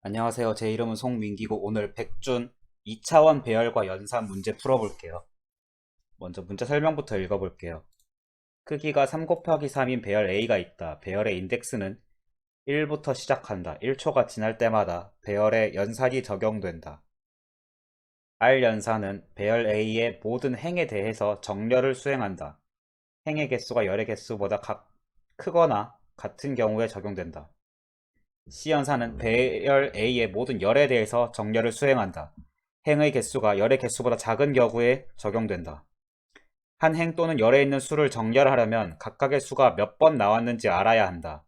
안녕하세요. 제 이름은 송민기고 오늘 백준 2차원 배열과 연산 문제 풀어볼게요. 먼저 문제 설명부터 읽어볼게요. 크기가 3 곱하기 3인 배열 A가 있다. 배열의 인덱스는 1부터 시작한다. 1초가 지날 때마다 배열의 연산이 적용된다. R 연산은 배열 A의 모든 행에 대해서 정렬을 수행한다. 행의 개수가 열의 개수보다 크거나 같은 경우에 적용된다. C연산은 배열 A의 모든 열에 대해서 정렬을 수행한다. 행의 개수가 열의 개수보다 작은 경우에 적용된다. 한 행 또는 열에 있는 수를 정렬하려면 각각의 수가 몇 번 나왔는지 알아야 한다.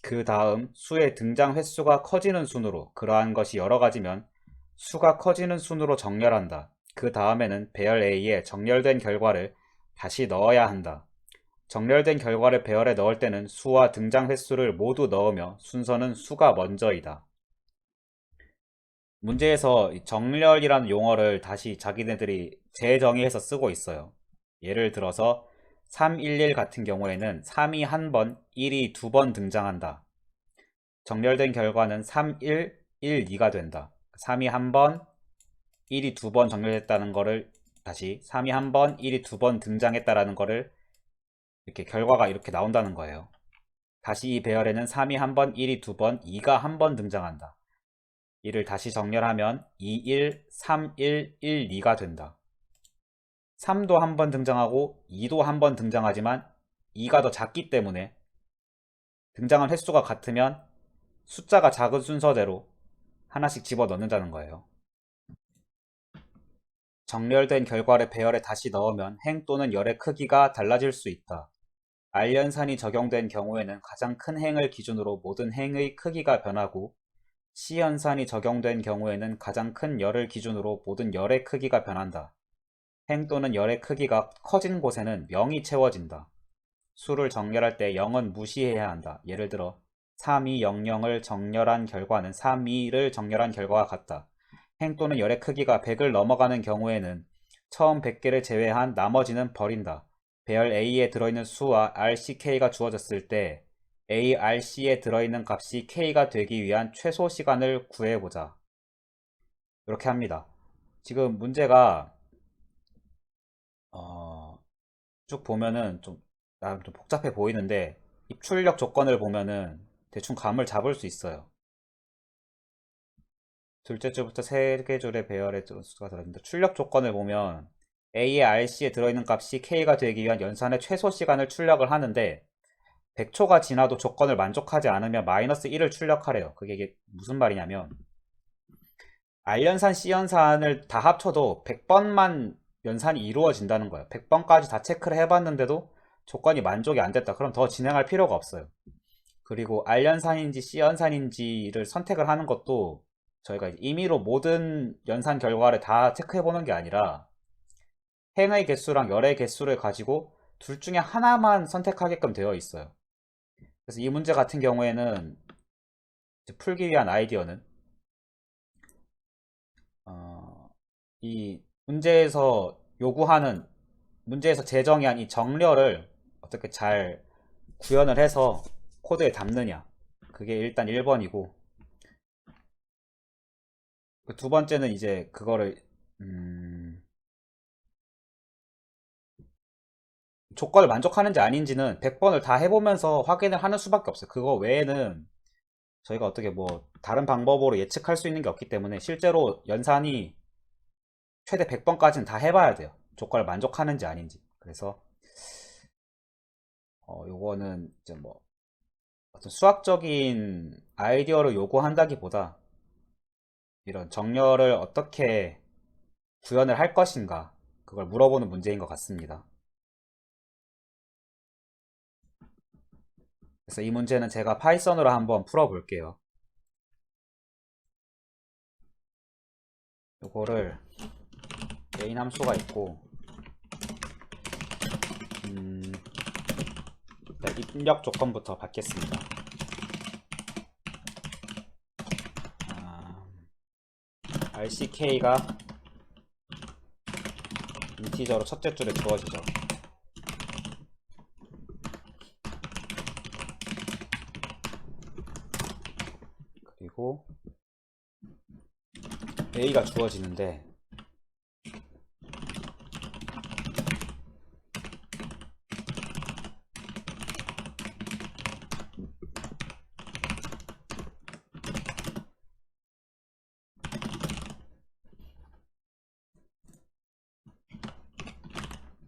그 다음 수의 등장 횟수가 커지는 순으로, 그러한 것이 여러 가지면 수가 커지는 순으로 정렬한다. 그 다음에는 배열 A에 정렬된 결과를 다시 넣어야 한다. 정렬된 결과를 배열에 넣을 때는 수와 등장 횟수를 모두 넣으며 순서는 수가 먼저이다. 문제에서 정렬이라는 용어를 다시 자기네들이 재정의해서 쓰고 있어요. 예를 들어서 311 같은 경우에는 3이 한 번, 1이 두 번 등장한다. 정렬된 결과는 31, 12가 된다. 3이 한 번, 1이 두 번 정렬됐다는 거를 다시 3이 한 번, 1이 두 번 등장했다라는 거를 이렇게 결과가 이렇게 나온다는 거예요. 다시 이 배열에는 3이 한 번, 1이 두 번, 2가 한 번 등장한다. 이를 다시 정렬하면 2, 1, 3, 1, 1, 2가 된다. 3도 한 번 등장하고 2도 한 번 등장하지만 2가 더 작기 때문에 등장한 횟수가 같으면 숫자가 작은 순서대로 하나씩 집어넣는다는 거예요. 정렬된 결과를 배열에 다시 넣으면 행 또는 열의 크기가 달라질 수 있다. R연산이 적용된 경우에는 가장 큰 행을 기준으로 모든 행의 크기가 변하고 C연산이 적용된 경우에는 가장 큰 열을 기준으로 모든 열의 크기가 변한다. 행 또는 열의 크기가 커진 곳에는 0이 채워진다. 수를 정렬할 때 0은 무시해야 한다. 예를 들어 3200을 정렬한 결과는 32를 정렬한 결과와 같다. 행 또는 열의 크기가 100을 넘어가는 경우에는 처음 100개를 제외한 나머지는 버린다. 배열 A에 들어있는 수와 RCK가 주어졌을 때 ARC에 들어있는 값이 K가 되기 위한 최소 시간을 구해보자. 이렇게 합니다. 지금 문제가 쭉 보면은 좀 복잡해 보이는데 입출력 조건을 보면은 대충 감을 잡을 수 있어요. 둘째 줄부터 세 개 줄의 배열의 수가 들어있는데 출력 조건을 보면 A의 RC에 들어있는 값이 K가 되기 위한 연산의 최소 시간을 출력을 하는데 100초가 지나도 조건을 만족하지 않으면 마이너스 1을 출력하래요. 그게 이게 무슨 말이냐면 R연산, C연산을 다 합쳐도 100번만 연산이 이루어진다는 거예요. 100번까지 다 체크를 해봤는데도 조건이 만족이 안 됐다. 그럼 더 진행할 필요가 없어요. 그리고 R연산인지 C연산인지를 선택을 하는 것도 저희가 임의로 모든 연산 결과를 다 체크해보는 게 아니라 행의 개수랑 열의 개수를 가지고 둘 중에 하나만 선택하게끔 되어 있어요. 그래서 이 문제 같은 경우에는 풀기 위한 아이디어는 이 문제에서 제정의한 이 정렬을 어떻게 잘 구현을 해서 코드에 담느냐, 그게 일단 1번이고 두 번째는 이제 그거를 조건을 만족하는지 아닌지는 100번을 다 해보면서 확인을 하는 수밖에 없어요. 그거 외에는 저희가 어떻게 뭐 다른 방법으로 예측할 수 있는 게 없기 때문에 실제로 연산이 최대 100번까지는 다 해봐야 돼요. 조건을 만족하는지 아닌지. 그래서 요거는 이제 뭐 어떤 수학적인 아이디어를 요구한다기보다 이런 정렬을 어떻게 구현을 할 것인가, 그걸 물어보는 문제인 것 같습니다. 그래서 이 문제는 제가 파이썬으로 한번 풀어볼게요. 요거를 메인 함수가 있고 일단 입력 조건부터 받겠습니다. RCK가 인티저로 첫째 줄에 주어지죠. 그리고 A가 주어지는데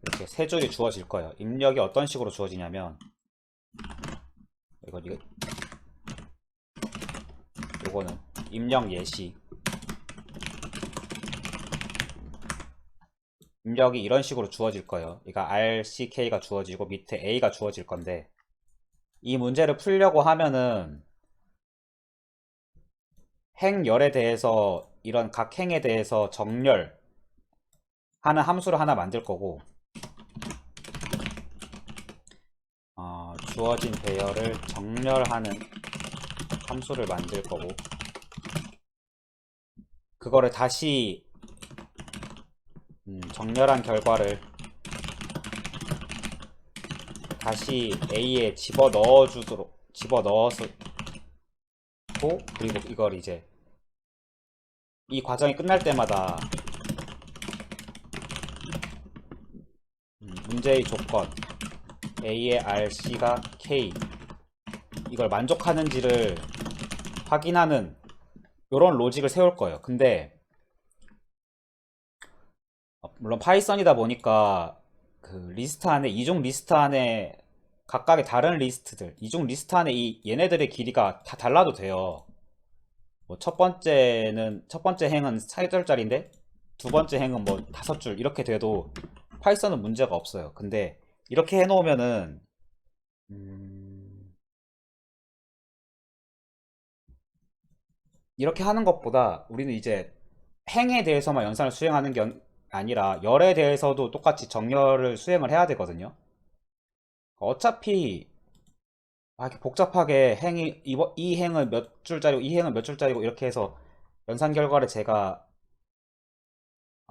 이렇게 세 줄이 주어질 거예요. 입력이 어떤 식으로 주어지냐면 이거 요거는 입력 예시, 입력이 이런 식으로 주어질 거예요. 그러니까 RCK가 주어지고 밑에 A가 주어질 건데, 이 문제를 풀려고 하면은 행열에 대해서 이런 각 행에 대해서 정렬 하는 함수를 하나 만들 거고, 주어진 배열을 정렬하는 함수를 만들 거고, 그거를 다시 정렬한 결과를 다시 A에 집어넣어서, 그리고 이걸 이제 이 과정이 끝날 때마다 문제의 조건 A의 RC가 K, 이걸 만족하는지를 확인하는 이런 로직을 세울 거예요. 근데 물론 파이썬이다 보니까 그 리스트 안에, 이중 리스트 안에 각각의 다른 리스트들, 이중 리스트 안에 얘네들의 길이가 다 달라도 돼요. 뭐 첫 번째 행은 4줄짜리인데 두 번째 행은 뭐 5줄 이렇게 돼도 파이썬은 문제가 없어요. 근데 이렇게 해놓으면은 이렇게 하는 것보다 우리는 이제 행에 대해서만 연산을 수행하는 게 아니라 열에 대해서도 똑같이 정렬을 수행을 해야 되거든요. 어차피 이렇게 복잡하게 이 행은 몇 줄짜리고 이 행은 몇 줄짜리고 이렇게 해서 연산 결과를 제가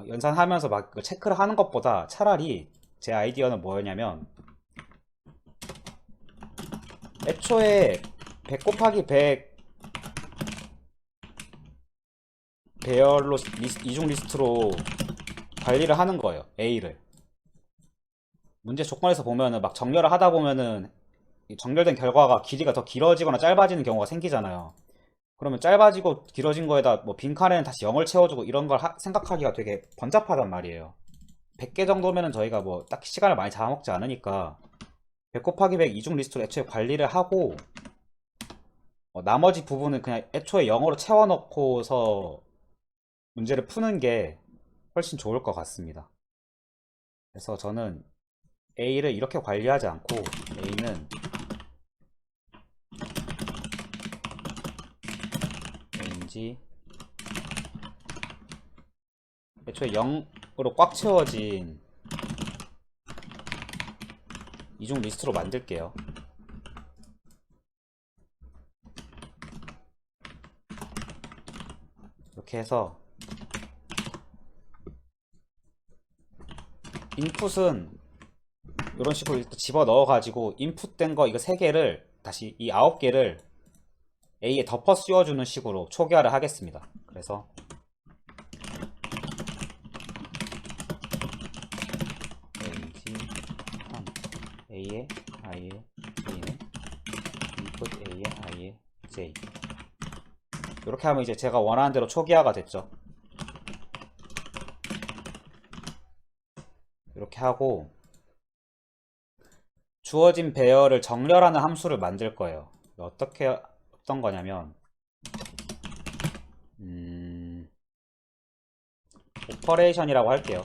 연산하면서 막 체크를 하는 것보다 차라리 제 아이디어는 뭐였냐면, 애초에 100 곱하기 100 배열로 이중 리스트로 관리를 하는 거예요. A를 문제 조건에서 보면은 막 정렬을 하다 보면은 정렬된 결과가 길이가 더 길어지거나 짧아지는 경우가 생기잖아요. 그러면 짧아지고 길어진 거에다 뭐 빈칸에는 다시 0을 채워주고 이런 걸 생각하기가 되게 번잡하단 말이에요. 100개 정도면은 저희가 뭐 딱히 시간을 많이 잡아먹지 않으니까 100 곱하기 100 이중 리스트로 애초에 관리를 하고, 나머지 부분은 그냥 애초에 0으로 채워넣고서 문제를 푸는 게 훨씬 좋을 것 같습니다. 그래서 저는 A를 이렇게 관리하지 않고 A는 왠지 애초에 0으로 꽉 채워진 이중 리스트로 만들게요. 이렇게 해서 인풋은 이런 식으로 집어 넣어 가지고 인풋된 거 이거 3개를 다시 이 9개를 A에 덮어 씌워주는 식으로 초기화를 하겠습니다. 그래서 A에 I에 J는 인풋 A에 I에 J, 이렇게 하면 이제 제가 원하는 대로 초기화가 됐죠. 이렇게 하고 주어진 배열을 정렬하는 함수를 만들 거예요. 어떤 거냐면 오퍼레이션이라고 할게요.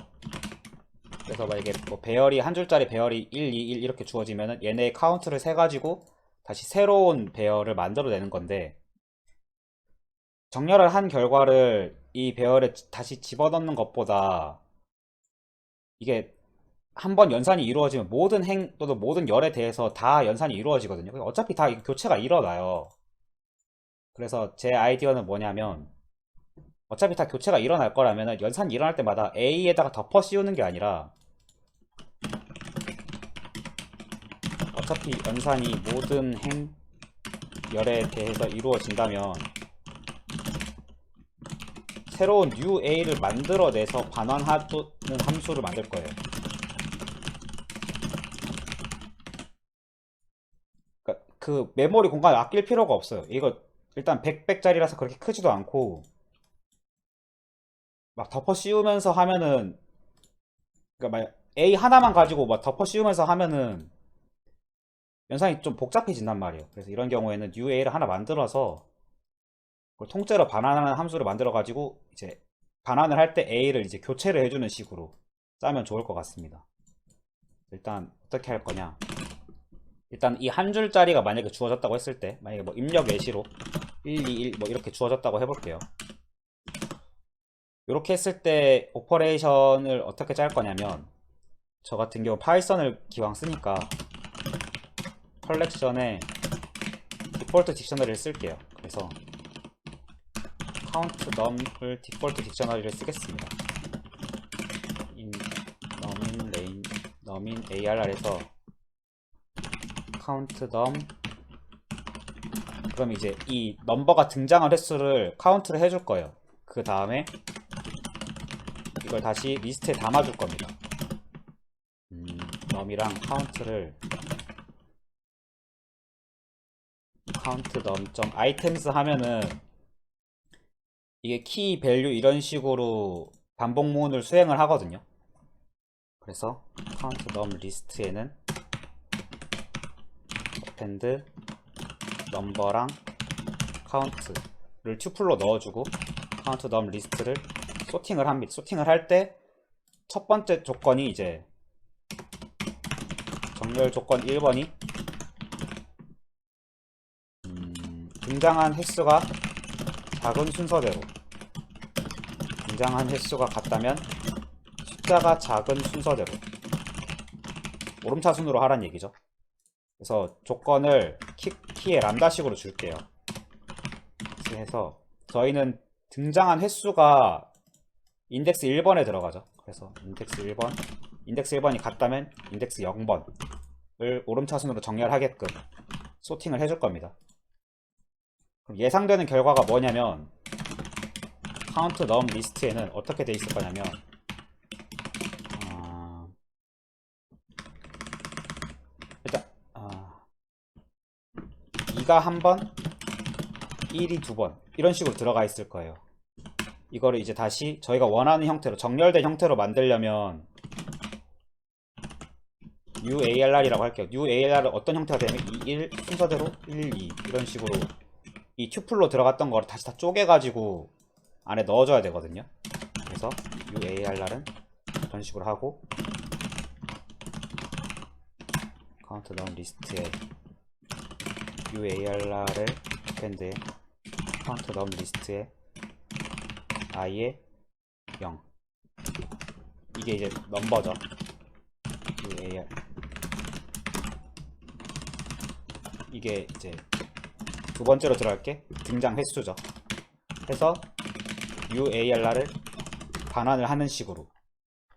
그래서 만약에 뭐 배열이 한 줄짜리 배열이 1, 2, 1 이렇게 주어지면은 얘네의 카운트를 세 가지고 다시 새로운 배열을 만들어내는 건데, 정렬을 한 결과를 이 배열에 다시 집어넣는 것보다 이게 한번 연산이 이루어지면 모든 행 또는 모든 열에 대해서 다 연산이 이루어지거든요. 어차피 다 교체가 일어나요. 그래서 제 아이디어는 뭐냐면, 어차피 다 교체가 일어날 거라면 연산이 일어날 때마다 A에다가 덮어 씌우는 게 아니라, 어차피 연산이 모든 행 열에 대해서 이루어진다면 새로운 new a를 만들어내서 반환하는 함수를 만들 거예요. 그러니까 그 메모리 공간을 아낄 필요가 없어요. 이거 일단 100짜리라서 그렇게 크지도 않고 막 덮어 씌우면서 하면은, 그러니까 막 A 하나만 가지고 막 덮어 씌우면서 하면은 연산이 좀 복잡해진단 말이에요. 그래서 이런 경우에는 new a를 하나 만들어서 그걸 통째로 반환하는 함수를 만들어 가지고 이제 반환을 할 때 a를 이제 교체를 해주는 식으로 짜면 좋을 것 같습니다. 일단 어떻게 할 거냐, 일단 이 한 줄짜리가 만약에 주어졌다고 했을 때, 만약에 뭐 입력 예시로 1, 2, 1 뭐 이렇게 주어졌다고 해볼게요. 이렇게 했을 때 오퍼레이션을 어떻게 짤 거냐면, 저 같은 경우 파이썬을 기왕 쓰니까 컬렉션에 디폴트 딕셔너리를 쓸게요. 그래서 count num을 디폴트 딕셔너리를 쓰겠습니다. numin arr에서 count num, 그럼 이제 이 넘버가 등장한 횟수를 카운트를 해줄 거예요. 그 다음에 이걸 다시 리스트에 담아줄 겁니다. num이랑 count를 count num.items 하면은 이게 키 밸류 이런 식으로 반복문을 수행을 하거든요. 그래서 count num 리스트에는 append 넘버랑 count를 튜플로 넣어주고 count num 리스트를 소팅을 합니다. 소팅을 할 때 첫 번째 조건이 이제 정렬 조건 1번이 등장한 횟수가 작은 순서대로, 등장한 횟수가 같다면 숫자가 작은 순서대로 오름차순으로 하란 얘기죠. 그래서 조건을 키에 람다식으로 줄게요. 해서 저희는 등장한 횟수가 인덱스 1번에 들어가죠. 그래서 인덱스 1번, 인덱스 1번이 같다면 인덱스 0번을 오름차순으로 정렬하게끔 소팅을 해줄 겁니다. 그럼 예상되는 결과가 뭐냐면, count num 리스트에는 어떻게 돼 있을 거냐면, 일단 2가 한 번, 1이 두 번, 이런 식으로 들어가 있을 거예요. 이거를 이제 다시 저희가 원하는 형태로, 정렬된 형태로 만들려면 new arr이라고 할게요. new ar은 어떤 형태가 되면 2, 1 순서대로 1, 2 이런 식으로 이 튜플로 들어갔던 거를 다시 다 쪼개가지고 안에 넣어줘야 되거든요. 그래서 new ar은 이런 식으로 하고, count num 리스트에 new ar를 append에 count num 리스트에 i에 0, 이게 이제 넘버죠. new ar, 이게 이제 두 번째로 들어갈 게 등장 횟수죠. 해서 new ar를 반환을 하는 식으로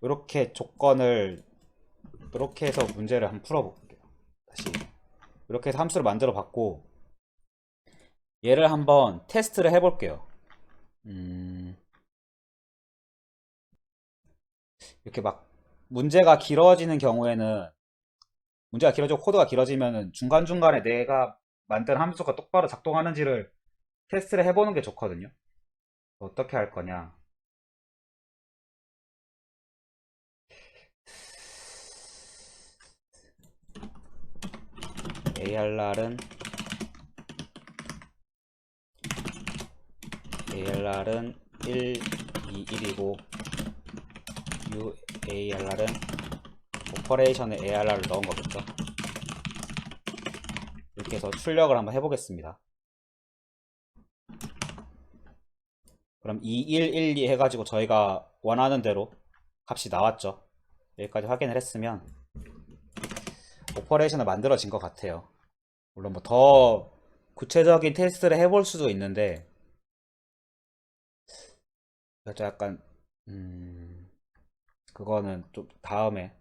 이렇게 조건을, 이렇게 해서 문제를 한번 풀어볼게요. 다시 이렇게 해서 함수를 만들어 봤고, 얘를 한번 테스트를 해볼게요. 이렇게 막 문제가 길어지는 경우에는, 문제가 길어지고 코드가 길어지면은 중간중간에 내가 만든 함수가 똑바로 작동하는지를 테스트를 해보는 게 좋거든요. 어떻게 할 거냐, arr은 arr은 1, 2, 1이고 uarr은 오퍼레이션에 arr를 넣은 거겠죠. 이렇게 해서 출력을 한번 해보겠습니다. 그럼 2, 1, 1, 2 해가지고 저희가 원하는 대로 값이 나왔죠. 여기까지 확인을 했으면 오퍼레이션을 만들어진 것 같아요. 물론 뭐 더 구체적인 테스트를 해볼 수도 있는데, 약간 그거는 좀 다음에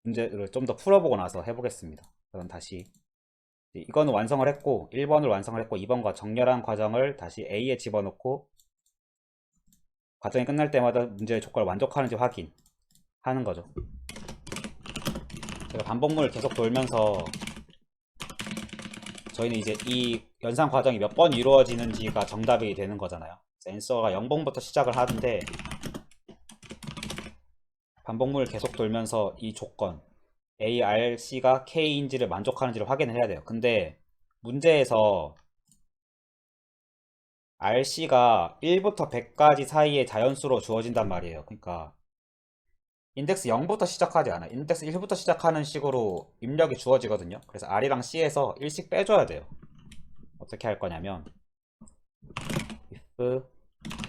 문제를 좀 더 풀어보고 나서 해보겠습니다. 그럼 다시 이거는 완성을 했고, 1번을 완성을 했고 2번과 정렬한 과정을 다시 A에 집어넣고 과정이 끝날 때마다 문제의 조건을 만족하는지 확인하는 거죠. 제가 반복문을 계속 돌면서 저희는 이제 이 연산 과정이 몇 번 이루어지는지가 정답이 되는 거잖아요. 앤서가 0번부터 시작을 하는데 반복문을 계속 돌면서 이 조건 A, R, C가 K인지를 만족하는지를 확인을 해야 돼요. 근데 문제에서 RC가 1부터 100까지 사이의 자연수로 주어진단 말이에요. 그러니까 인덱스 0부터 시작하지 않아. 인덱스 1부터 시작하는 식으로 입력이 주어지거든요. 그래서 R이랑 C에서 1씩 빼줘야 돼요. 어떻게 할 거냐면 if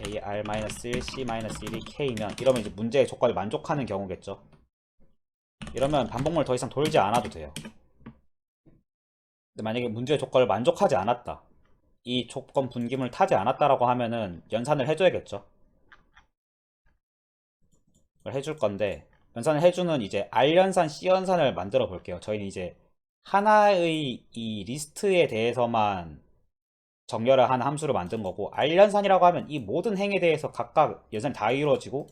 AR-1, C-1이 K면 이러면 이제 문제의 조건을 만족하는 경우겠죠. 이러면 반복문을 더 이상 돌지 않아도 돼요. 근데 만약에 문제의 조건을 만족하지 않았다. 이 조건 분기문을 타지 않았다라고 하면은 연산을 해줘야겠죠. 그걸 해줄 건데 연산을 해주는 이제 R연산, C연산을 만들어 볼게요. 저희는 이제 하나의 이 리스트에 대해서만 정렬을 하는 함수를 만든 거고 R연산이라고 하면 이 모든 행에 대해서 각각 연산이 다 이루어지고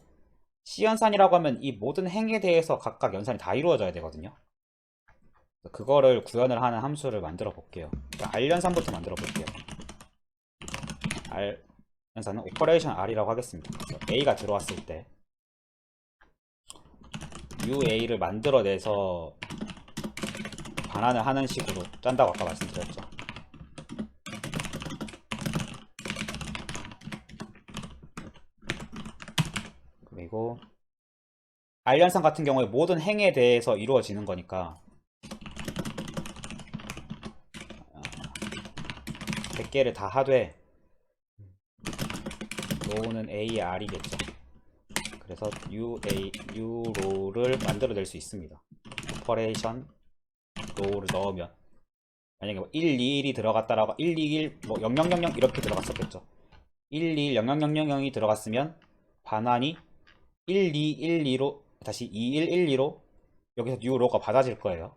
C연산이라고 하면 이 모든 행에 대해서 각각 연산이 다 이루어져야 되거든요. 그거를 구현을 하는 함수를 만들어 볼게요. R연산부터 만들어 볼게요. R연산은 오퍼레이션 R이라고 하겠습니다. A가 들어왔을 때 UA를 만들어내서 반환을 하는 식으로 짠다고 아까 말씀드렸죠. 그리고 R연산 같은 경우에 모든 행에 대해서 이루어지는 거니까 100개를 다 하되 로우는 AR이겠죠. 그래서 URO를 만들어낼 수 있습니다. 오퍼레이션 로우를 넣으면 만약에 뭐 121이 들어갔다라고 121 뭐 0000 이렇게 들어갔었겠죠. 1210000이 들어갔으면 반환이 1212로 다시 2112로 여기서 URO가 받아질 거예요.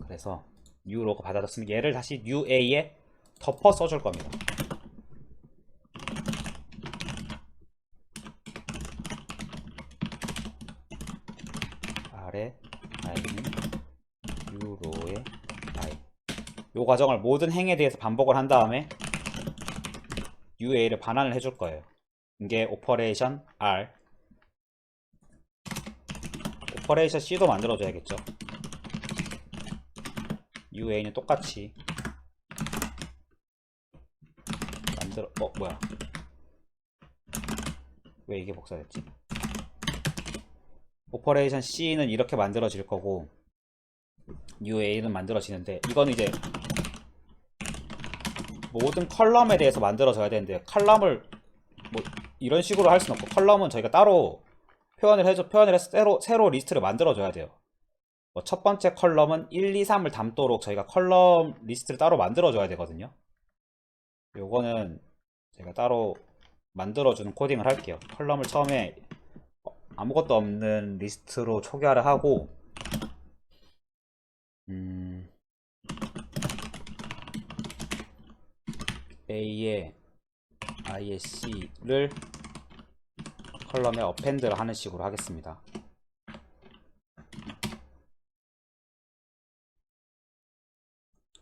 그래서 URO가 받아졌으면 얘를 다시 UA에 덮어 써줄 겁니다. 아래 i는 URO의 i 이 과정을 모든 행에 대해서 반복을 한 다음에 UA를 반환을 해줄 거예요. 이게 오퍼레이션 R 오퍼레이션 C도 만들어줘야겠죠. UA는 똑같이 뭐야 왜 이게 복사됐지? 오퍼레이션 C는 이렇게 만들어질 거고 UA는 만들어지는데 이거는 이제 모든 컬럼에 대해서 만들어져야 되는데 컬럼을 뭐 이런 식으로 할 수는 없고 컬럼은 저희가 따로 표현을 해서 새로 리스트를 만들어줘야 돼요. 뭐 첫 번째 컬럼은 1, 2, 3을 담도록 저희가 컬럼 리스트를 따로 만들어줘야 되거든요. 요거는 제가 따로 만들어주는 코딩을 할게요. 컬럼을 처음에 아무것도 없는 리스트로 초기화를 하고 A에 I에 C를 컬럼에 어펜드를 하는 식으로 하겠습니다.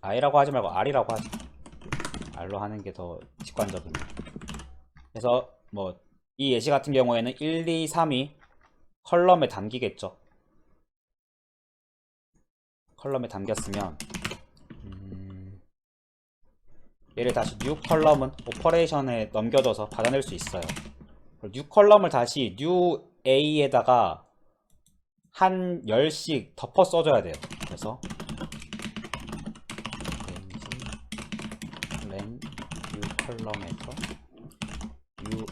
I라고 하지 말고 R이라고 하죠. R로 하는 게 더 직관적입니다. 그래서 뭐 이 예시 같은 경우에는 1, 2, 3이 컬럼에 담기겠죠. 컬럼에 담겼으면 얘를 다시 new 컬럼은 오퍼레이션에 넘겨줘서 받아낼 수 있어요. new 컬럼을 다시 new a에다가 한 10씩 덮어 써줘야 돼요. 그래서 len new 컬럼에서 new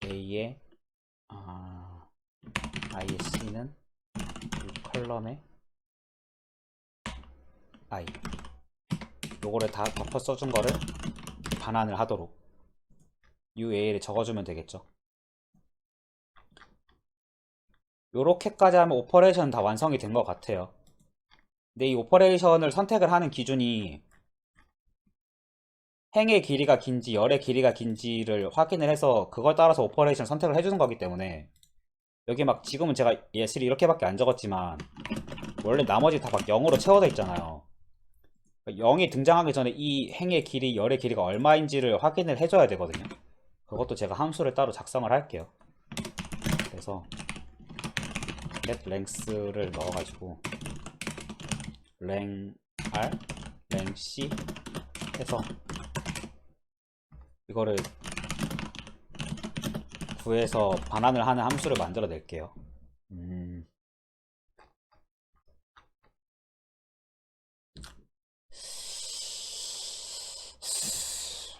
a의 isc는 new 컬럼에 i 요거를 다 덮어 써준 거를 반환을 하도록 UA를 적어주면 되겠죠. 요렇게까지 하면 오퍼레이션 다 완성이 된 것 같아요. 근데 이 오퍼레이션을 선택을 하는 기준이 행의 길이가 긴지 열의 길이가 긴지를 확인을 해서 그걸 따라서 오퍼레이션 선택을 해주는 거기 때문에 여기 막 지금은 제가 예시를 이렇게밖에 안 적었지만 원래 나머지 다 막 0으로 채워져 있잖아요. 0이 등장하기 전에 이 행의 길이, 열의 길이가 얼마인지를 확인을 해줘야 되거든요. 그것도 제가 함수를 따로 작성을 할게요. 그래서 get length를 넣어가지고 len r, len c 해서 이거를 구해서 반환을 하는 함수를 만들어 낼게요.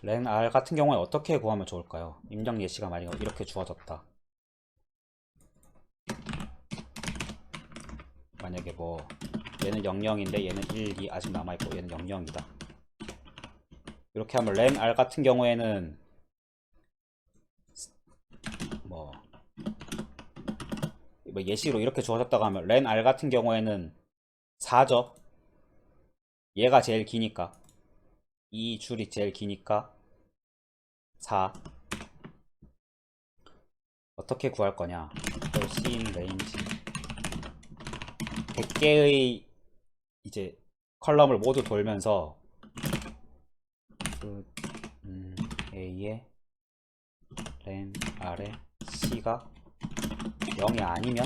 len r 같은 경우에 어떻게 구하면 좋을까요? 입력 예시가 만약 이렇게 주어졌다. 만약에 뭐 얘는 00인데 얘는 1, 2 아직 남아있고 얘는 00이다. 이렇게 하면 len r 같은 경우에는 뭐 예시로 이렇게 주어졌다고 하면 len r 같은 경우에는 4죠. 얘가 제일 기니까 이 줄이 제일 기니까 4. 어떻게 구할 거냐? 씬 레인지 100개의 이제 컬럼을 모두 돌면서 A에 len R에 C가 0이 아니면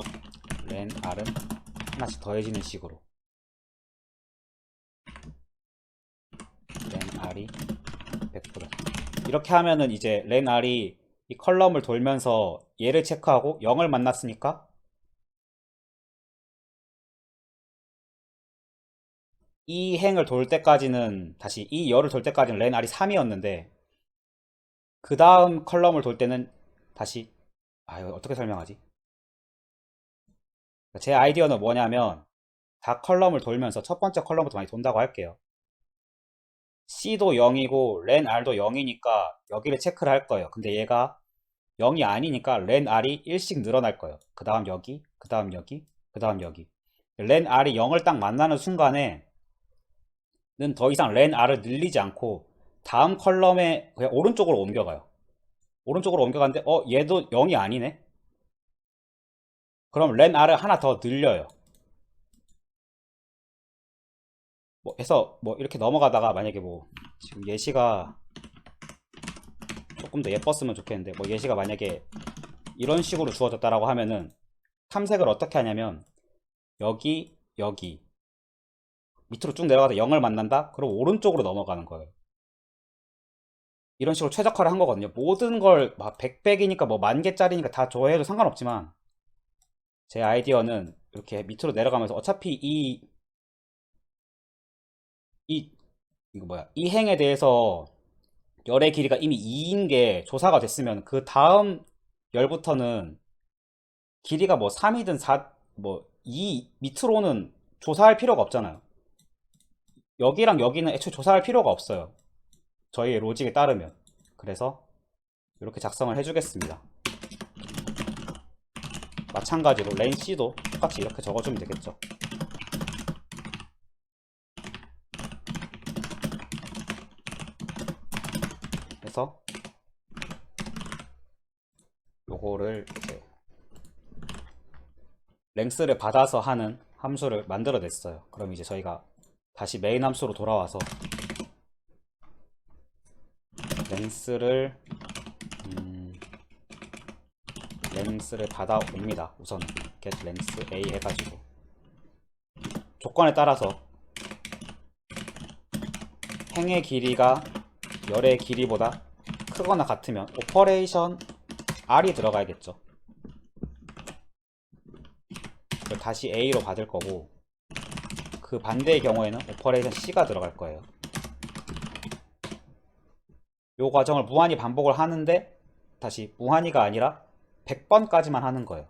len R은 하나씩 더해지는 식으로 len R이 100% 이렇게 하면은 이제 len R이 이 컬럼을 돌면서 얘를 체크하고 0을 만났으니까 이 행을 돌 때까지는 다시 이 열을 돌 때까지는 len R이 3이었는데 그 다음 컬럼을 돌 때는 다시 이거 어떻게 설명하지? 제 아이디어는 뭐냐면 다 컬럼을 돌면서 첫 번째 컬럼부터 많이 돈다고 할게요. C도 0이고 len R도 0이니까 여기를 체크를 할 거예요. 근데 얘가 0이 아니니까 len R이 1씩 늘어날 거예요. 그 다음 여기, 그 다음 여기, 그 다음 여기. len R이 0을 딱 만나는 순간에 는 더 이상 len R을 늘리지 않고 다음 컬럼에 그냥 오른쪽으로 옮겨가요. 오른쪽으로 옮겨가는데 얘도 0이 아니네? 그럼 len R을 하나 더 늘려요. 뭐 해서 뭐 이렇게 넘어가다가 만약에 뭐 지금 예시가 조금 더 예뻤으면 좋겠는데 뭐 예시가 만약에 이런 식으로 주어졌다라고 하면은 탐색을 어떻게 하냐면 여기 여기 밑으로 쭉 내려가다 0을 만난다? 그럼 오른쪽으로 넘어가는 거예요. 이런 식으로 최적화를 한 거거든요. 모든 걸 막 100백이니까 뭐 10,000개짜리니까 다 저거 해도 상관없지만 제 아이디어는 이렇게 밑으로 내려가면서 어차피 이 이거 뭐야 이 행에 대해서 열의 길이가 이미 2인 게 조사가 됐으면 그 다음 열부터는 길이가 뭐 3이든 4, 뭐 2 밑으로는 조사할 필요가 없잖아요. 여기랑 여기는 애초에 조사할 필요가 없어요. 저희의 로직에 따르면. 그래서 이렇게 작성을 해주겠습니다. 마찬가지로 len-c도 똑같이 이렇게 적어주면 되겠죠. 그래서 요거를 이제 랭스를 받아서 하는 함수를 만들어 냈어요. 그럼 이제 저희가 다시 메인 함수로 돌아와서 랭스를 받아옵니다. 우선 get length a 해가지고 조건에 따라서 행의 길이가 열의 길이보다 크거나 같으면 오퍼레이션 r이 들어가야겠죠. 그걸 다시 a로 받을 거고 그 반대의 경우에는 오퍼레이션 c가 들어갈 거예요. 이 과정을 무한히 반복을 하는데 다시 무한히가 아니라 100번까지만 하는 거예요.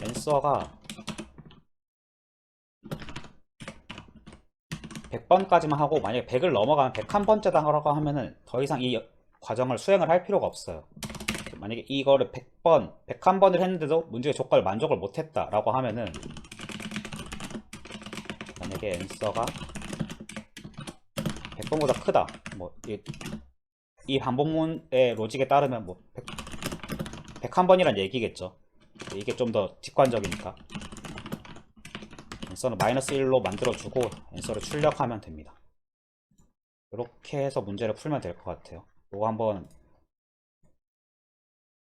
랜서가 100번까지만 하고 만약에 100을 넘어가면 101번째다라고 하면은 더 이상 이 과정을 수행을 할 필요가 없어요. 만약에 이거를 100번, 101번을 했는데도 문제의 조건을 만족을 못했다 라고 하면은 만약에 앤서가 100번보다 크다. 뭐, 이 반복문의 로직에 따르면 뭐, 101번이란 얘기겠죠. 이게 좀 더 직관적이니까. 앤서는 -1로 만들어주고, 앤서를 출력하면 됩니다. 이렇게 해서 문제를 풀면 될 것 같아요. 이거 한번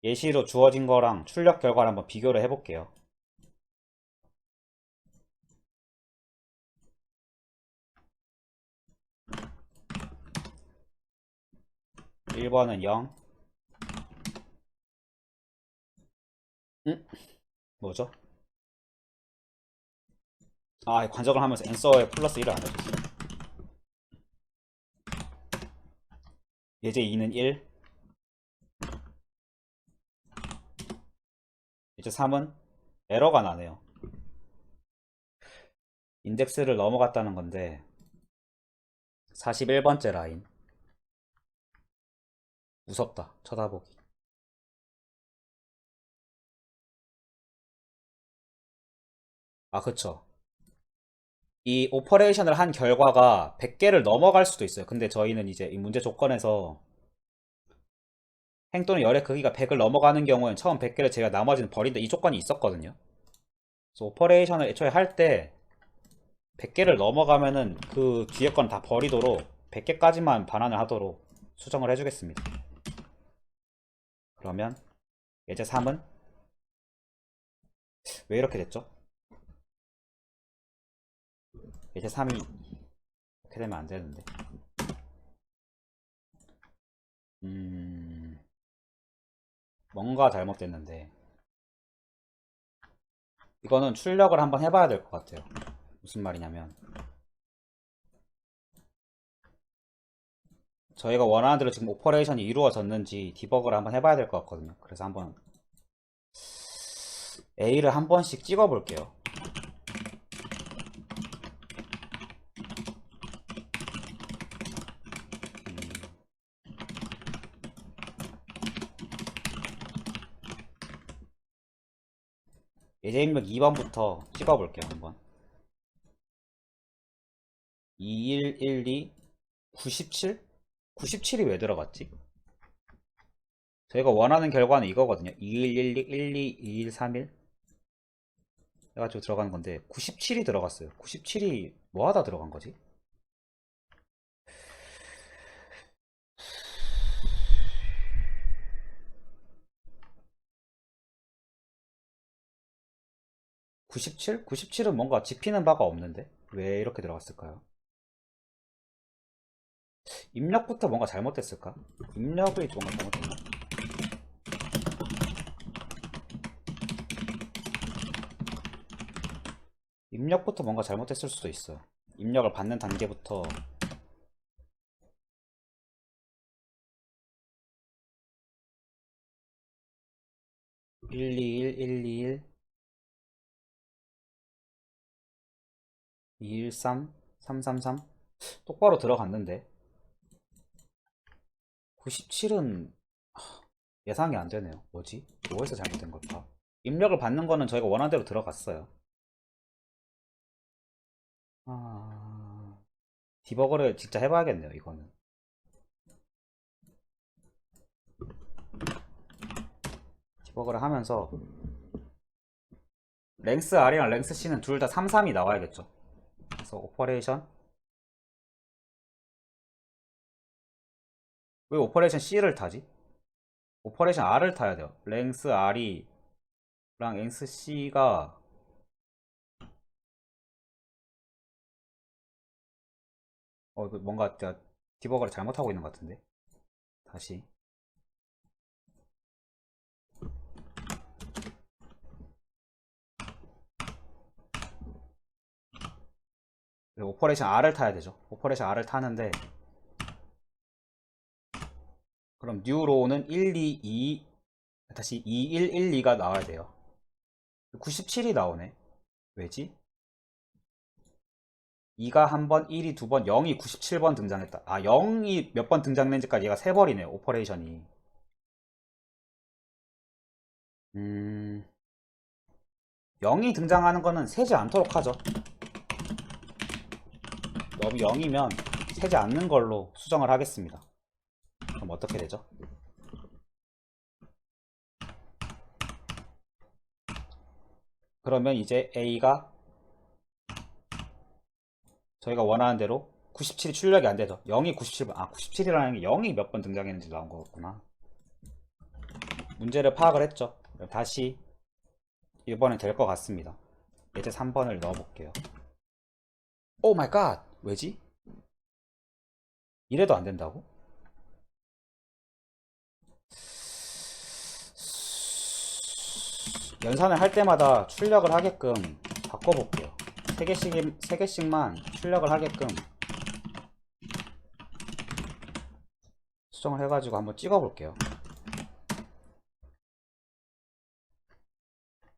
예시로 주어진 거랑 출력 결과를 한번 비교를 해볼게요. 1번은 0. 뭐죠? 아, 관적을 하면서 앤서에 플러스 1을 안 해줬어요. 예제 2는 1. 예제 3은 에러가 나네요. 인덱스를 넘어갔다는 건데 41번째 라인. 무섭다. 쳐다보기. 아, 그쵸. 이 오퍼레이션을 한 결과가 100개를 넘어갈 수도 있어요. 근데 저희는 이제 이 문제 조건에서 행 또는 열의 크기가 100을 넘어가는 경우엔 처음 100개를 제가 나머지는 버린다, 이 조건이 있었거든요. 그래서 오퍼레이션을 애초에 할 때 100개를 넘어가면은 그 뒤에 건 다 버리도록 100개까지만 반환을 하도록 수정을 해주겠습니다. 그러면 예제 3은 왜 이렇게 됐죠? 예제 3이 이렇게 되면 안 되는데. 뭔가 잘못됐는데. 이거는 출력을 한번 해봐야 될 것 같아요. 무슨 말이냐면 저희가 원하는 대로 지금 오퍼레이션이 이루어졌는지 디버그를 한번 해봐야 될 것 같거든요. 그래서 한번 A를 한 번씩 찍어 볼게요. 예제 입력 2번부터 찍어 볼게요. 한번 2112 97? 97이 왜 들어갔지? 저희가 원하는 결과는 이거거든요. 2112 12 2131 해가지고 들어가는 건데 97이 들어갔어요. 97이 뭐 하다 들어간 거지? 97? 97은 뭔가 집히는 바가 없는데 왜 이렇게 들어갔을까요? 입력부터 뭔가 잘못됐을까? 입력이 뭔가 잘못됐나? 입력부터 뭔가 잘못됐을 수도 있어. 입력을 받는 단계부터 121, 121, 213, 333 똑바로 들어갔는데 97은 예상이 안 되네요. 뭐지? 뭐에서 잘못된 걸까? 입력을 받는 거는 저희가 원하는 대로 들어갔어요. 디버거를 진짜 해봐야겠네요, 이거는. 디버거를 하면서 랭스 R이랑 랭스 C는 둘 다 33이 나와야겠죠. 그래서 오퍼레이션 왜 오퍼레이션 C를 타지? 오퍼레이션 R을 타야 돼요. 랭스 R이랑 랭스 C가 뭔가 제가 디버거를 잘못하고 있는 것 같은데. 다시 오퍼레이션 R을 타야 되죠. 오퍼레이션 R을 타는데 그럼 뉴로는 122 다시 2112가 나와야 돼요. 97이 나오네. 왜지? 2가 한 번, 1이 두 번, 0이 97번 등장했다. 아, 0이 몇 번 등장했는지까지 얘가 세 번이네요. 오퍼레이션이. 0이 등장하는 거는 세지 않도록 하죠. 너무 0이면 새지 않는 걸로 수정을 하겠습니다. 그럼 어떻게 되죠? 그러면 이제 A가 저희가 원하는 대로 97이 출력이 안 되죠. 0이 97번, 97이라는 게 0이 몇 번 등장했는지 나온 거였구나. 문제를 파악을 했죠. 그럼 다시 이번엔 될 것 같습니다. 예제 3번을 넣어볼게요. 오 마이 갓! 왜지? 이래도 안 된다고? 연산을 할 때마다 출력을 하게끔 바꿔볼게요. 3개씩만 출력을 하게끔 수정을 해가지고 한번 찍어볼게요.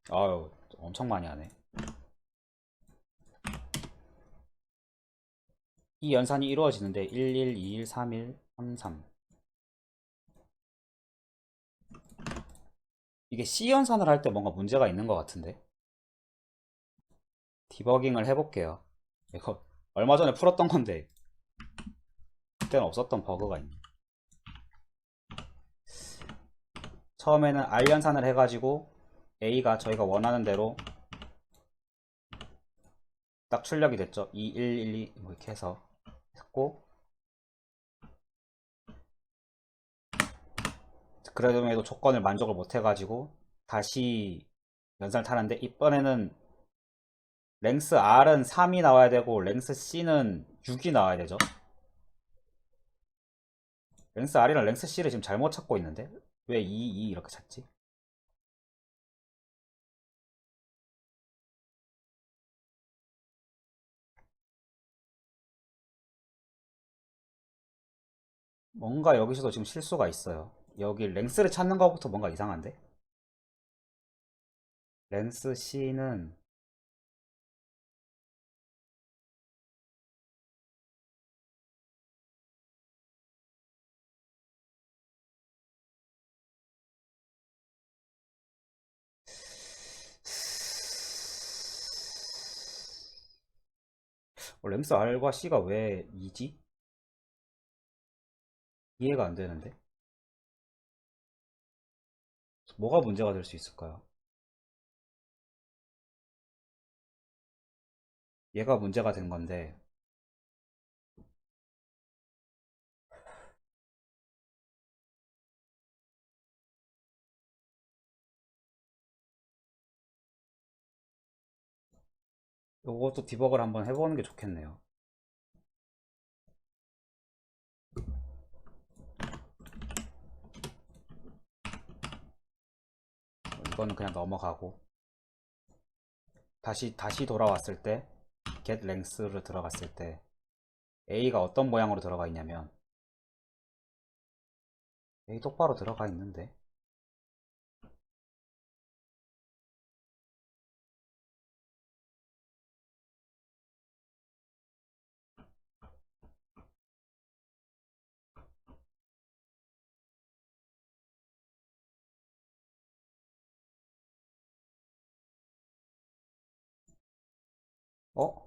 아유, 엄청 많이 하네. 이 연산이 이루어지는데 11, 21, 31, 33. 이게 C 연산을 할 때 뭔가 문제가 있는 것 같은데. 디버깅을 해볼게요. 이거 얼마 전에 풀었던 건데 그때는 없었던 버그가 있네. 처음에는 R 연산을 해가지고 A가 저희가 원하는 대로 딱 출력이 됐죠. 2, 1, 1, 2 이렇게 해서 했고, 그래도 조건을 만족을 못 해가지고 다시 연산을 타는데, 이번에는 랭스 R은 3이 나와야 되고 랭스 C는 6이 나와야 되죠. 랭스 R이랑 랭스 C를 지금 잘못 찾고 있는데 왜 2, 2 이렇게 찾지? 뭔가 여기서도 지금 실수가 있어요. 여기 랭스를 찾는 것부터 뭔가 이상한데? 랭스 C는 랭스 R과 C가 왜 2지? 이해가 안 되는데? 뭐가 문제가 될 수 있을까요? 얘가 문제가 된 건데, 요것도 디버그를 한번 해보는 게 좋겠네요. 이거는 그냥 넘어가고, 다시 돌아왔을 때, get length를 들어갔을 때, A가 어떤 모양으로 들어가 있냐면, A 똑바로 들어가 있는데, 어?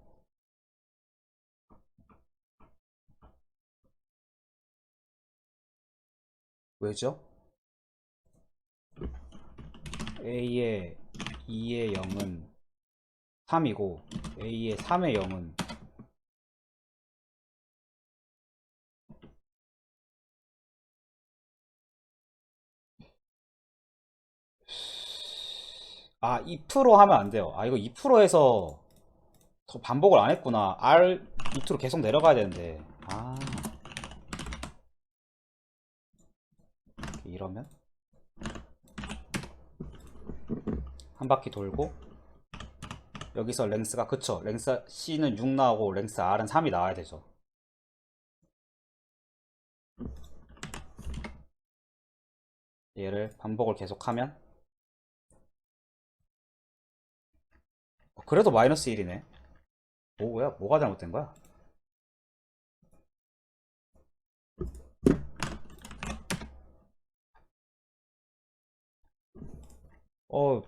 왜죠? A의 2의 0은 3이고, A의 3의 0은 아, 2% 하면 안 돼요. 아, 이거 2% 해서 더 반복을 안 했구나. R 밑으로 계속 내려가야 되는데. 아, 이러면 한 바퀴 돌고, 여기서 랭스가, 그쵸, 랭스 C는 6 나오고 랭스 R은 3이 나와야 되죠. 얘를 반복을 계속하면 그래도 마이너스 1이네. 뭐야? 뭐가 잘못된 거야?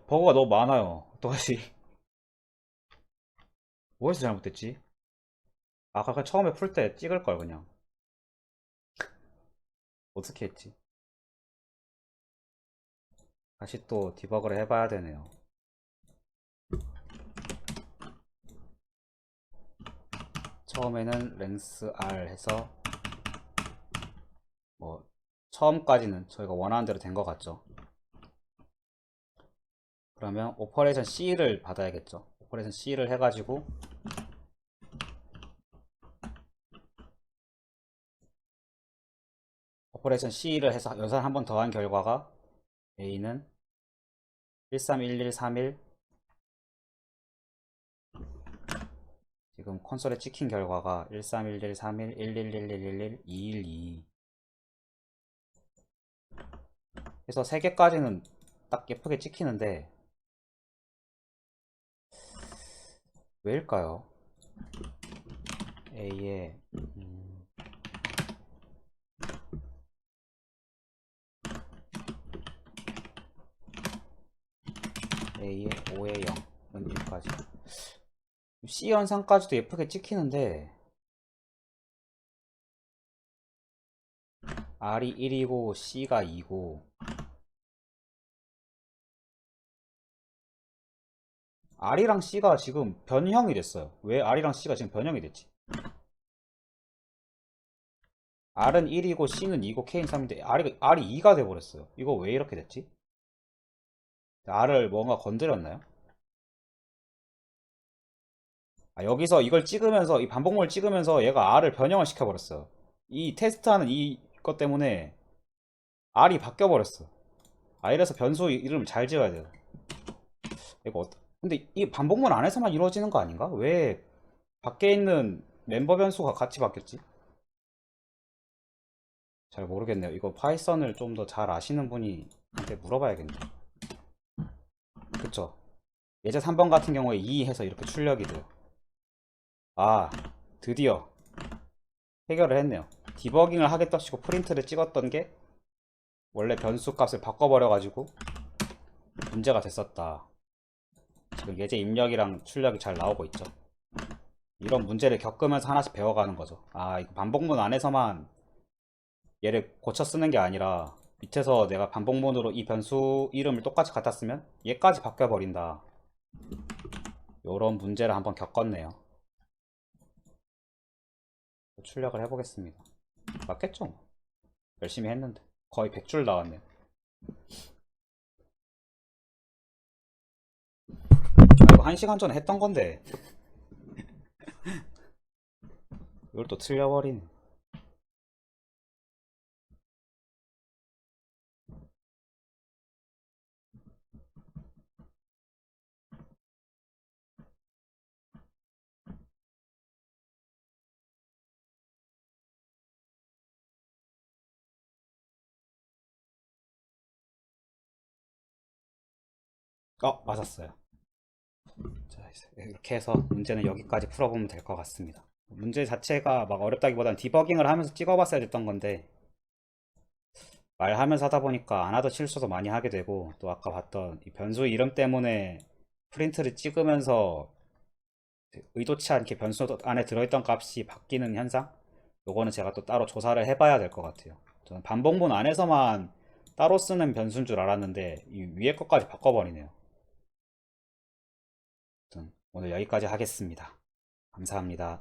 버그가 너무 많아요. 어떡하지? 뭐해서 잘못됐지? 아까 그 처음에 풀 때 찍을 걸 그냥. 어떻게 했지? 다시 또 디버그를 해봐야 되네요. 처음에는 랭스 R 해서 뭐 처음까지는 저희가 원하는 대로 된 것 같죠. 그러면 오퍼레이션 C를 받아야겠죠. 오퍼레이션 C를 해가지고 오퍼레이션 C를 해서 연산 한 번 더 한 결과가 A는 131131 지금 콘솔에 찍힌 결과가 131131 111111 212 해서 3개까지는 딱 예쁘게 찍히는데 왜일까요? A에 A에 5에 0은 1까지 C 현상까지도 예쁘게 찍히는데 R이 1이고 C가 2고 R이랑 C가 지금 변형이 됐어요. 왜 R이랑 C가 지금 변형이 됐지? R은 1이고 C는 2고 K는 3인데 R이 2가 돼버렸어요. 이거 왜 이렇게 됐지? R을 뭔가 건드렸나요? 여기서 이걸 찍으면서 이 반복문을 찍으면서 얘가 R을 변형을 시켜버렸어요. 이 테스트하는 이것 때문에 R이 바뀌어버렸어. 이래서 변수 이름을 잘 지어야 돼요. 이거 근데 이 반복문 안에서만 이루어지는 거 아닌가? 왜 밖에 있는 멤버 변수가 같이 바뀌었지? 잘 모르겠네요. 이거 파이썬을 좀 더 잘 아시는 분이 한테 물어봐야겠네. 그쵸? 예제 3번 같은 경우에 2 해서 이렇게 출력이 돼요. 드디어 해결을 했네요. 디버깅을 하겠다시고 프린트를 찍었던 게 원래 변수 값을 바꿔버려가지고 문제가 됐었다. 지금 예제 입력이랑 출력이 잘 나오고 있죠. 이런 문제를 겪으면서 하나씩 배워가는 거죠. 이거 반복문 안에서만 얘를 고쳐 쓰는 게 아니라 밑에서 내가 반복문으로 이 변수 이름을 똑같이 갖다 쓰면 얘까지 바뀌어 버린다. 요런 문제를 한번 겪었네요. 출력을 해보겠습니다. 맞겠죠? 열심히 했는데 거의 100줄 나왔네요. 이거 1시간 전에 했던 건데 이걸 또 틀려버리네. 맞았어요. 자, 이렇게 해서 문제는 여기까지 풀어보면 될 것 같습니다. 문제 자체가 막 어렵다기보다는 디버깅을 하면서 찍어봤어야 됐던 건데 말하면서 하다 보니까 안 하던 실수도 많이 하게 되고 또 아까 봤던 이 변수 이름 때문에 프린트를 찍으면서 의도치 않게 변수 안에 들어있던 값이 바뀌는 현상? 요거는 제가 또 따로 조사를 해봐야 될 것 같아요. 저는 반복문 안에서만 따로 쓰는 변수인 줄 알았는데 이 위에 것까지 바꿔버리네요. 오늘 여기까지 하겠습니다. 감사합니다.